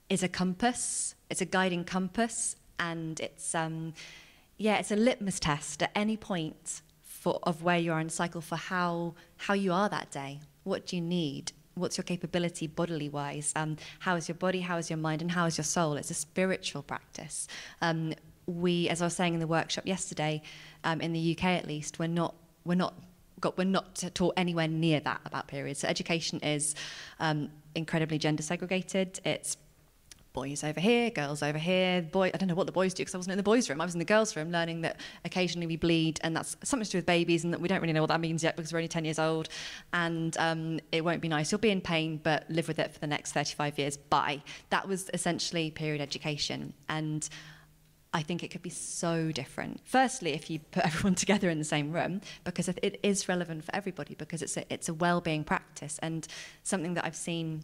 is a compass. It's a guiding compass, and it's a litmus test at any point of where you are in the cycle for how you are that day. What do you need? What's your capability bodily wise? How is your body? How is your mind? And how is your soul? It's a spiritual practice. We, as I was saying in the workshop yesterday, in the UK at least, we're not taught anywhere near that about periods. So education is incredibly gender segregated. It's boys over here, girls over here. I don't know what the boys do because I wasn't in the boys' room. I was in the girls' room learning that occasionally we bleed, and that's something to do with babies, and that we don't really know what that means yet because we're only 10 years old, and it won't be nice. You'll be in pain, but live with it for the next 35 years. Bye. That was essentially period education, and I think it could be so different. Firstly, if you put everyone together in the same room, because it is relevant for everybody, because it's a well-being practice, and something that I've seen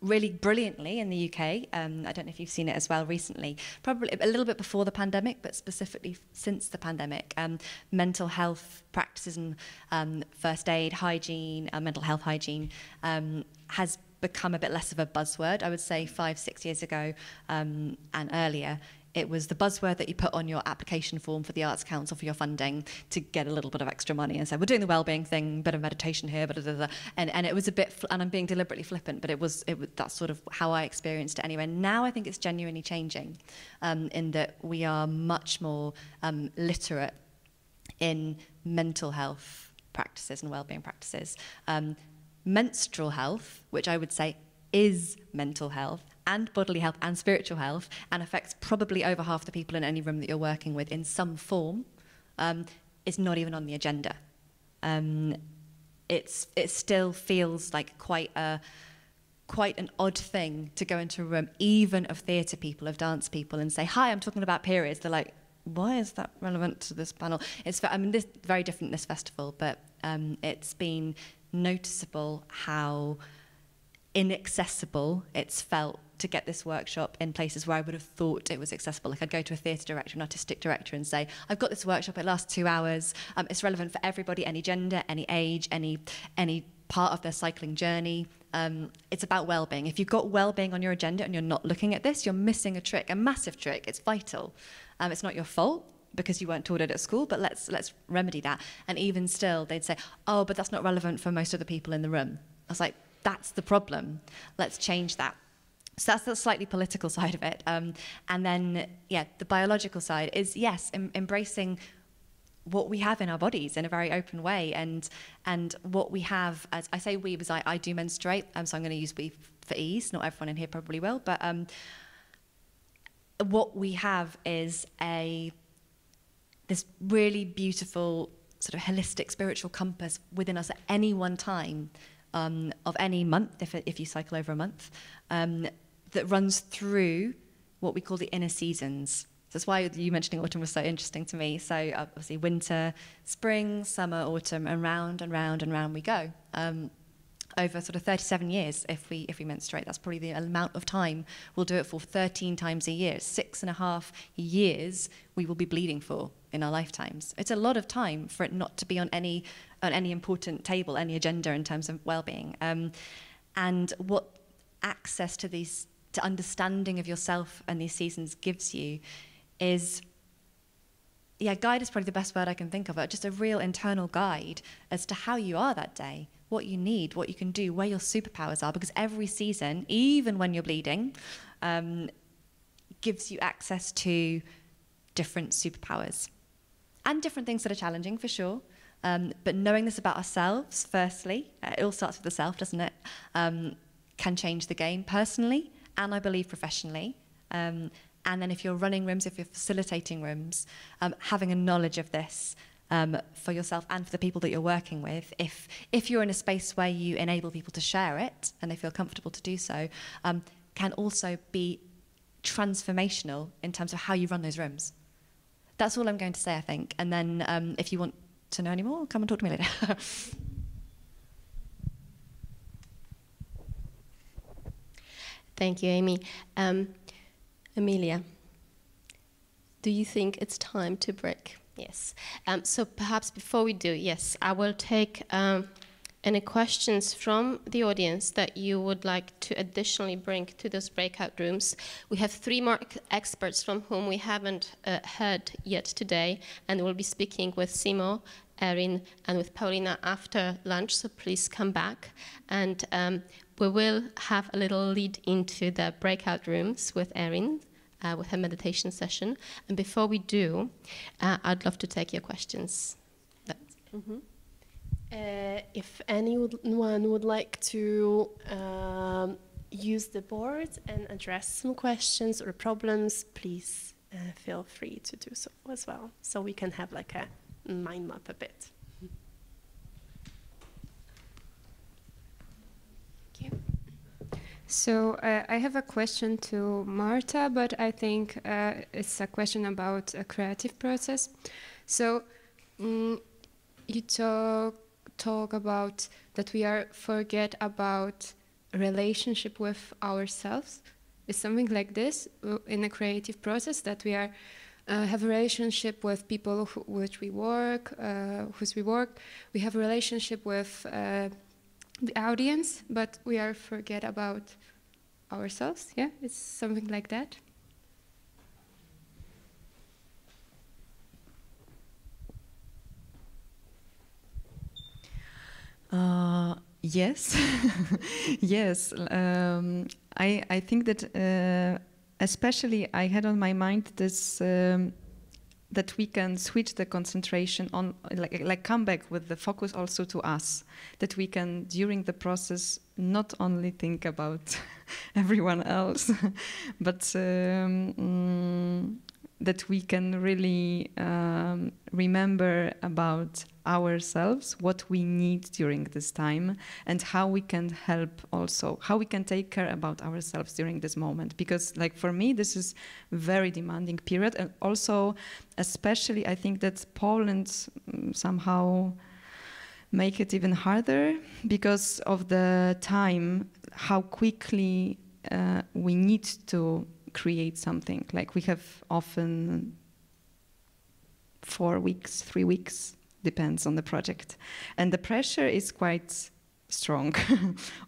really brilliantly in the UK. I don't know if you've seen it as well recently, probably a little bit before the pandemic, but specifically since the pandemic. Mental health practices and first aid, hygiene, mental health hygiene has become a bit less of a buzzword. I would say 5-6 years ago and earlier, it was the buzzword that you put on your application form for the Arts Council for your funding to get a little bit of extra money and say, we're doing the wellbeing thing, bit of meditation here, blah, blah, blah. And it was a bit, and I'm being deliberately flippant, but it was that's sort of how I experienced it anyway. Now I think it's genuinely changing in that we are much more literate in mental health practices and wellbeing practices. Menstrual health, which I would say is mental health, and bodily health and spiritual health, and affects probably over half the people in any room that you're working with in some form, is not even on the agenda. It still feels like quite an odd thing to go into a room, even of theatre people, of dance people, and say, hi, I'm talking about periods. They're like, why is that relevant to this panel? This very different this festival, but it's been noticeable how inaccessible it's felt to get this workshop in places where I would have thought it was accessible. Like I'd go to a theatre director, an artistic director, and say, I've got this workshop, it lasts 2 hours, it's relevant for everybody, any gender, any age, any part of their cycling journey. It's about well-being. If you've got well-being on your agenda and you're not looking at this, you're missing a trick, a massive trick. It's vital. It's not your fault because you weren't taught it at school, but let's remedy that. And even still, they'd say, oh, but that's not relevant for most of the people in the room. I was like, that's the problem. Let's change that. So that's the slightly political side of it. And then, the biological side is, yes, embracing what we have in our bodies in a very open way. And what we have, as I say we, because I do menstruate, so I'm going to use we for ease. Not everyone in here probably will. But what we have is this really beautiful sort of holistic spiritual compass within us at any one time of any month, if you cycle over a month, that runs through what we call the inner seasons. So that's why you mentioning autumn was so interesting to me. So obviously winter, spring, summer, autumn, and round and round and round we go. Over sort of 37 years if we menstruate. That's probably the amount of time we'll do it for 13 times a year. 6.5 years we will be bleeding for in our lifetimes. It's a lot of time for it not to be on any important table, any agenda in terms of well-being. And what access to understanding of yourself and these seasons gives you is, guide is probably the best word I can think of, just a real internal guide as to how you are that day, what you need, what you can do, where your superpowers are, because every season, even when you're bleeding, gives you access to different superpowers and different things that are challenging, for sure. But knowing this about ourselves, firstly, it all starts with the self, doesn't it? Can change the game personally, and I believe professionally. And then if you're running rooms, if you're facilitating rooms, having a knowledge of this for yourself and for the people that you're working with, if you're in a space where you enable people to share it and they feel comfortable to do so, can also be transformational in terms of how you run those rooms. That's all I'm going to say, I think. And then if you want to know any more, come and talk to me later. Thank you, Amy. Amelia, do you think it's time to break? Yes. So perhaps before we do, yes, I will take any questions from the audience that you would like to additionally bring to those breakout rooms. We have 3 more experts from whom we haven't heard yet today, and we'll be speaking with Simo, Erin, and with Paulina after lunch, so please come back. And we will have a little lead into the breakout rooms with Erin, with her meditation session. And before we do, I'd love to take your questions. If anyone would like to use the board and address some questions or problems, please feel free to do so as well, so we can have like a mind map a bit. Thank you. So I have a question to Marta, but I think it's a question about a creative process. So you talk about that we are forget about relationship with ourselves. Is something like this in a creative process, that we are have a relationship with people whose we work. We have a relationship with the audience, but we are forget about ourselves. Yeah, it's something like that. Yes, yes. I think that especially I had on my mind this that we can switch the concentration on, like come back with the focus also to us. That we can during the process not only think about everyone else, but that we can really remember about ourselves, what we need during this time, and how we can help also, how we can take care about ourselves during this moment. Because like for me, this is very demanding period. And also, especially I think that Poland somehow make it even harder because of the time, how quickly we need to create something. Like we have often 4 weeks, 3 weeks, depends on the project. And the pressure is quite strong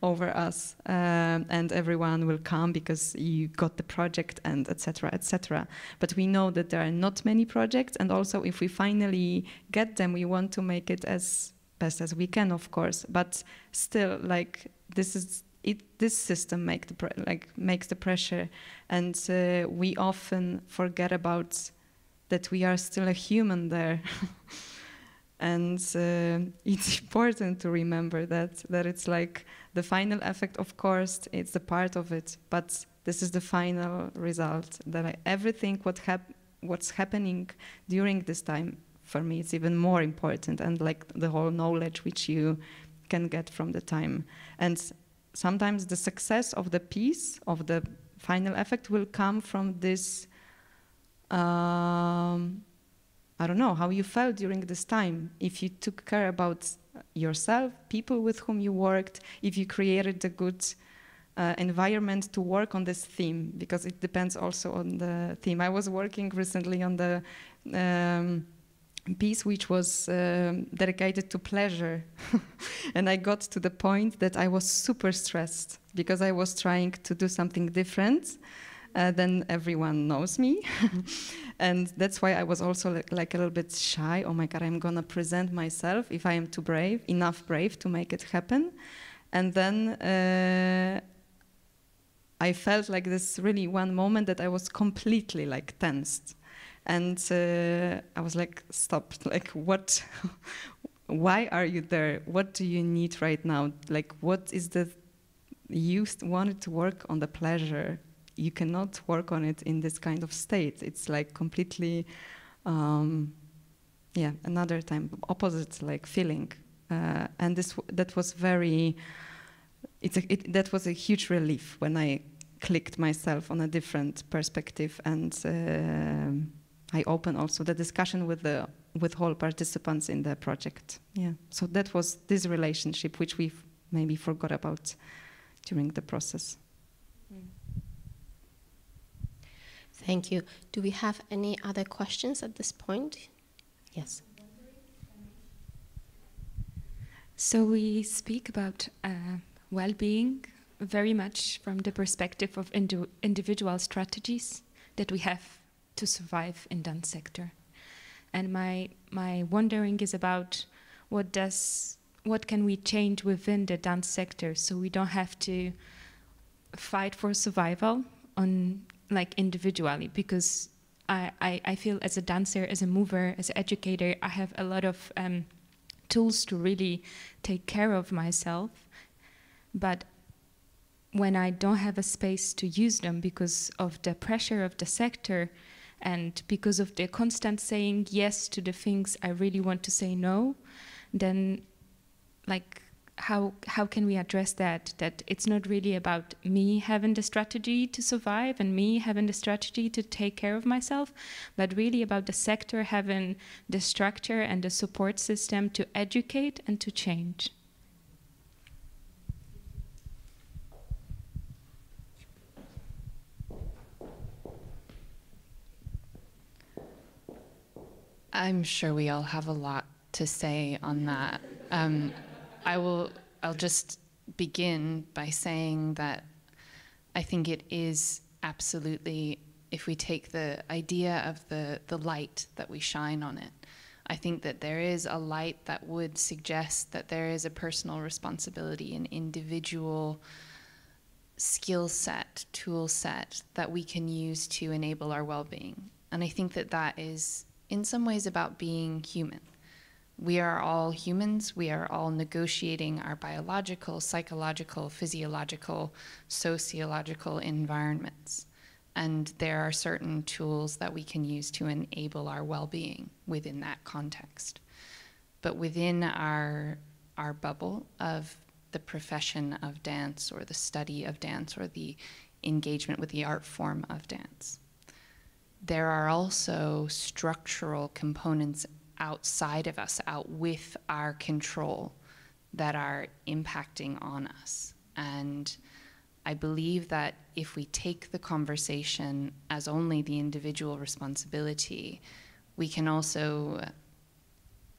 over us, and everyone will come because you got the project and etc., etc. But we know that there are not many projects, and also if we finally get them, we want to make it as best as we can, of course. But still, like this is it. This system makes the pressure, and we often forget about that we are still a human there. And it's important to remember that it's like the final effect, of course, it's a part of it, but this is the final result. That everything what's happening during this time, for me, it's even more important, and like the whole knowledge which you can get from the time. And sometimes the success of the piece, of the final effect, will come from this. I don't know how you felt during this time. If you took care about yourself, people with whom you worked, if you created a good environment to work on this theme, because it depends also on the theme. I was working recently on the piece which was dedicated to pleasure. And I got to the point that I was super stressed because I was trying to do something different. Then everyone knows me. And that's why I was also like a little bit shy. Oh my God, I'm gonna present myself if I am too brave, enough brave to make it happen. And then I felt like this really one moment that I was completely like tensed. And I was like, stop, like what, why are you there? What do you need right now? Like what is the, you wanted to work on the pleasure. You cannot work on it in this kind of state. It's like completely, another time, opposite like feeling. And that was very, that was a huge relief when I clicked myself on a different perspective, and I opened also the discussion with all participants in the project. Yeah, so that was this relationship which we maybe forgot about during the process. Thank you. Do we have any other questions at this point? Yes. So we speak about well-being very much from the perspective of individual strategies that we have to survive in dance sector. And my wondering is about what can we change within the dance sector so we don't have to fight for survival on like individually, because I feel as a dancer, as a mover, as an educator, I have a lot of tools to really take care of myself. But when I don't have a space to use them because of the pressure of the sector and because of the constant saying yes to the things I really want to say no, then like how can we address that it's not really about me having the strategy to survive and me having the strategy to take care of myself, but really about the sector having the structure and the support system to educate and to change. I'm sure we all have a lot to say on that. I'll just begin by saying that I think it is absolutely, if we take the idea of the light that we shine on it, I think that there is a light that would suggest that there is a personal responsibility, an individual skill set, tool set that we can use to enable our well-being. And I think that that is in some ways about being human. We are all humans. We are all negotiating our biological, psychological, physiological, sociological environments. And there are certain tools that we can use to enable our well-being within that context. But within our bubble of the profession of dance or the study of dance or the engagement with the art form of dance, there are also structural components outside of us, out with our control, that are impacting on us. And I believe that if we take the conversation as only the individual responsibility, we can also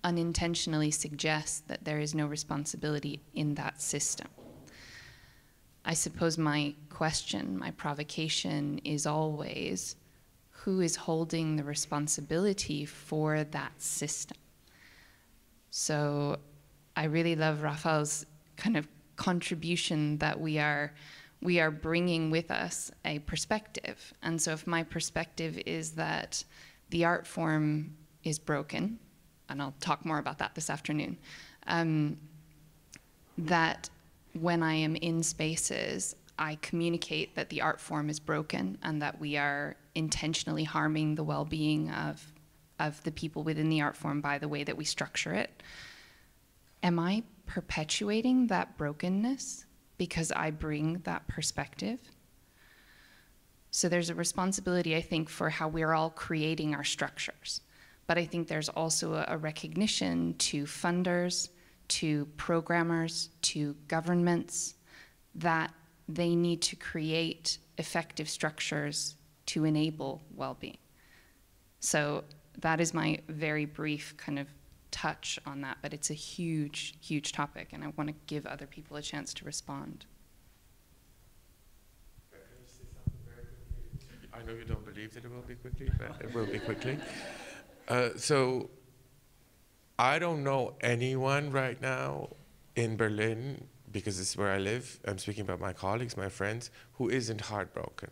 unintentionally suggest that there is no responsibility in that system. I suppose my question, my provocation is always, who is holding the responsibility for that system? So I really love Rafael's kind of contribution that we are bringing with us a perspective. And so if my perspective is that the art form is broken, and I'll talk more about that this afternoon, that when I am in spaces, I communicate that the art form is broken and that we are intentionally harming the well-being of the people within the art form by the way that we structure it. Am I perpetuating that brokenness because I bring that perspective? So there's a responsibility, I think, for how we're all creating our structures. But I think there's also a recognition to funders, to programmers, to governments, that they need to create effective structures to enable well-being. So that is my very brief kind of touch on that, but it's a huge, huge topic, and I want to give other people a chance to respond. Can I say something very quickly? I know you don't believe that it will be quickly, but it will be quickly. So I don't know anyone right now in Berlin, because it's where I live, I'm speaking about my colleagues, my friends, who isn't heartbroken.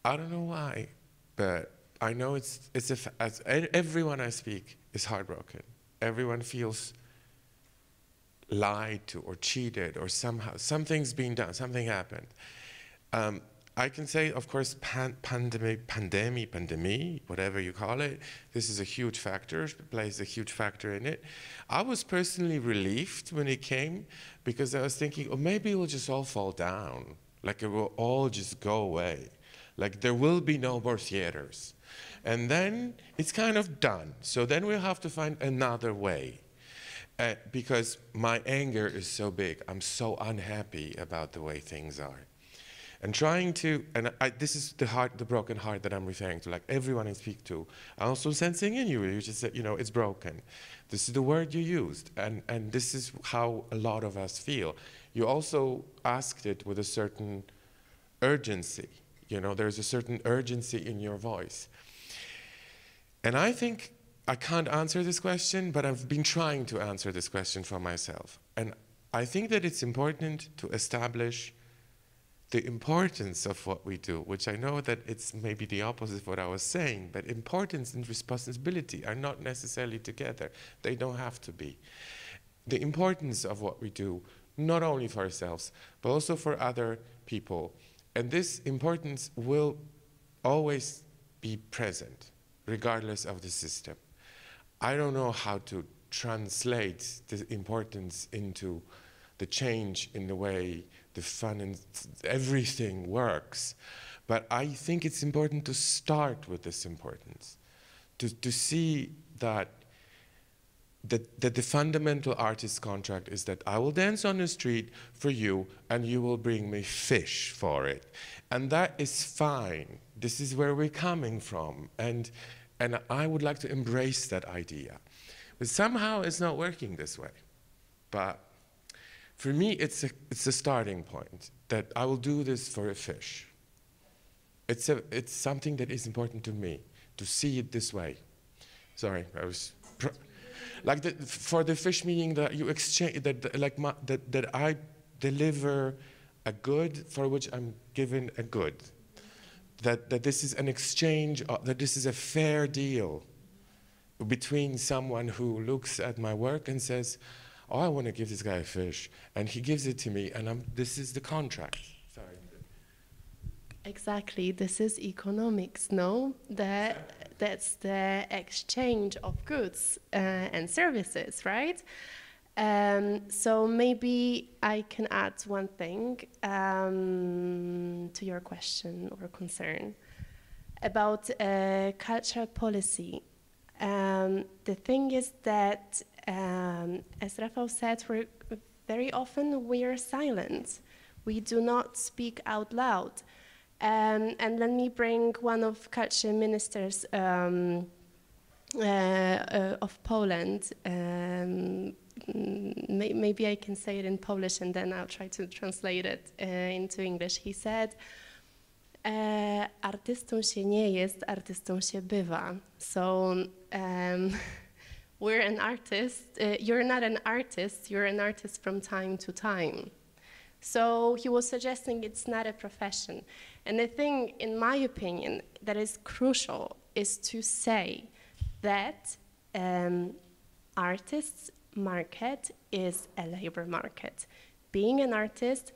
I don't know why, but I know everyone I speak is heartbroken. Everyone feels lied to or cheated or somehow, something's been done, something happened. I can say, of course, pandemic, whatever you call it, this is a huge factor, plays a huge factor in it. I was personally relieved when it came because I was thinking, oh, maybe it will just all fall down. Like it will all just go away. Like there will be no more theaters. And then it's kind of done. So then we'll have to find another way. Because my anger is so big. I'm so unhappy about the way things are. And trying to, and this is the broken heart that I'm referring to, like everyone I speak to, I'm also sensing in you, you just said, you know, it's broken. This is the word you used, and this is how a lot of us feel. You also asked it with a certain urgency. You know, there's a certain urgency in your voice. And I think I can't answer this question, but I've been trying to answer this question for myself. And I think that it's important to establish the importance of what we do, which I know that it's maybe the opposite of what I was saying, but importance and responsibility are not necessarily together. They don't have to be. The importance of what we do, not only for ourselves, but also for other people. And this importance will always be present, regardless of the system. I don't know how to translate the importance into the change in the way the fun and everything works. But I think it's important to start with this importance, to see that the fundamental artist contract is that I will dance on the street for you and you will bring me fish for it. And that is fine. This is where we're coming from. And I would like to embrace that idea. But somehow it's not working this way. But for me, it's a starting point, that I will do this for a fish. It's something that is important to me, to see it this way. Sorry, I was... Like for the fish, meaning that you exchange, that I deliver a good for which I'm given a good. That this is an exchange, that this is a fair deal between someone who looks at my work and says, oh, I want to give this guy a fish, and he gives it to me, and this is the contract. Sorry. Exactly, this is economics, no? That's the exchange of goods and services, right? So maybe I can add one thing to your question or concern about cultural policy. The thing is that, as Rafał said, very often we are silent. We do not speak out loud. And let me bring one of culture ministers of Poland. Maybe I can say it in Polish and then I'll try to translate it into English. He said, artystą się nie jest, artystą się bywa. So we're an artist. You're not an artist, you're an artist from time to time. So he was suggesting it's not a profession. And the thing, in my opinion, that is crucial is to say that artists' market is a labor market. Being an artist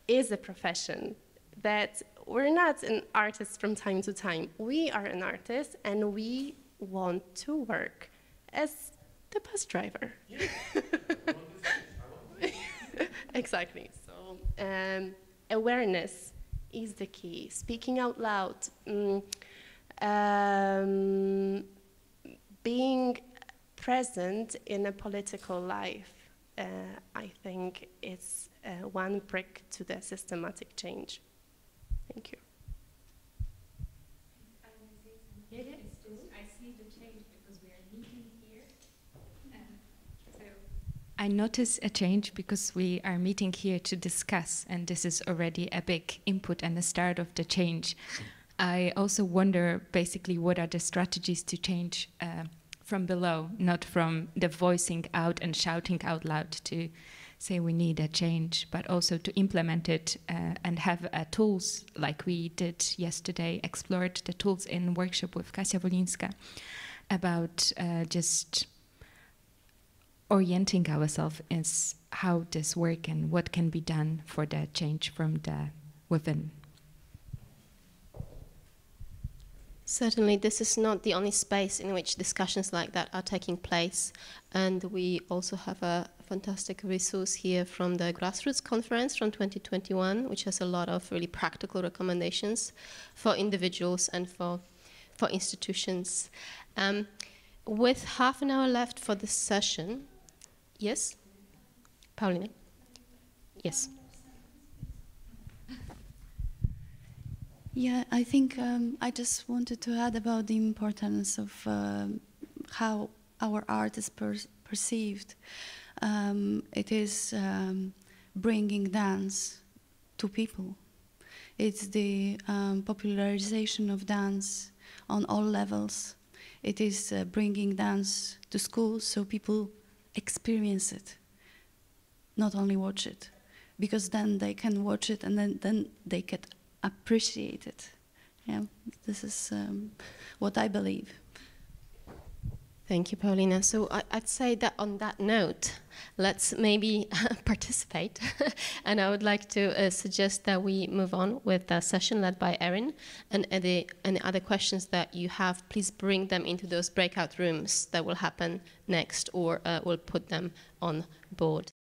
is a profession. That we're not an artist from time to time. We are an artist and we want to work as the bus driver. Yeah. Exactly. So awareness is the key. Speaking out loud, being present in a political life, I think it's one brick to the systematic change. Thank you. Yeah. It's just, I see the change because we are meeting here. So I notice a change because we are meeting here to discuss, and this is already a big input and the start of the change. I also wonder, basically, what are the strategies to change from below, not from the voicing out and shouting out loud to say we need a change, but also to implement it and have tools like we did yesterday, explored the tools in workshop with Kasia Wolińska about just orienting ourselves as how this works and what can be done for the change from the within. Certainly, this is not the only space in which discussions like that are taking place, and we also have a fantastic resource here from the Grassroots Conference from 2021, which has a lot of really practical recommendations for individuals and for institutions. With half an hour left for this session, yes? Paulina? Yes. Yeah, I think I just wanted to add about the importance of how our art is perceived. It is bringing dance to people. It's the popularization of dance on all levels. It is bringing dance to schools so people experience it, not only watch it, because then they can watch it and then they can appreciate it. Yeah, this is what I believe. Thank you, Paulina. So I'd say that on that note, let's maybe participate. And I would like to suggest that we move on with a session led by Erin. And any other questions that you have, please bring them into those breakout rooms that will happen next, or we'll put them on board.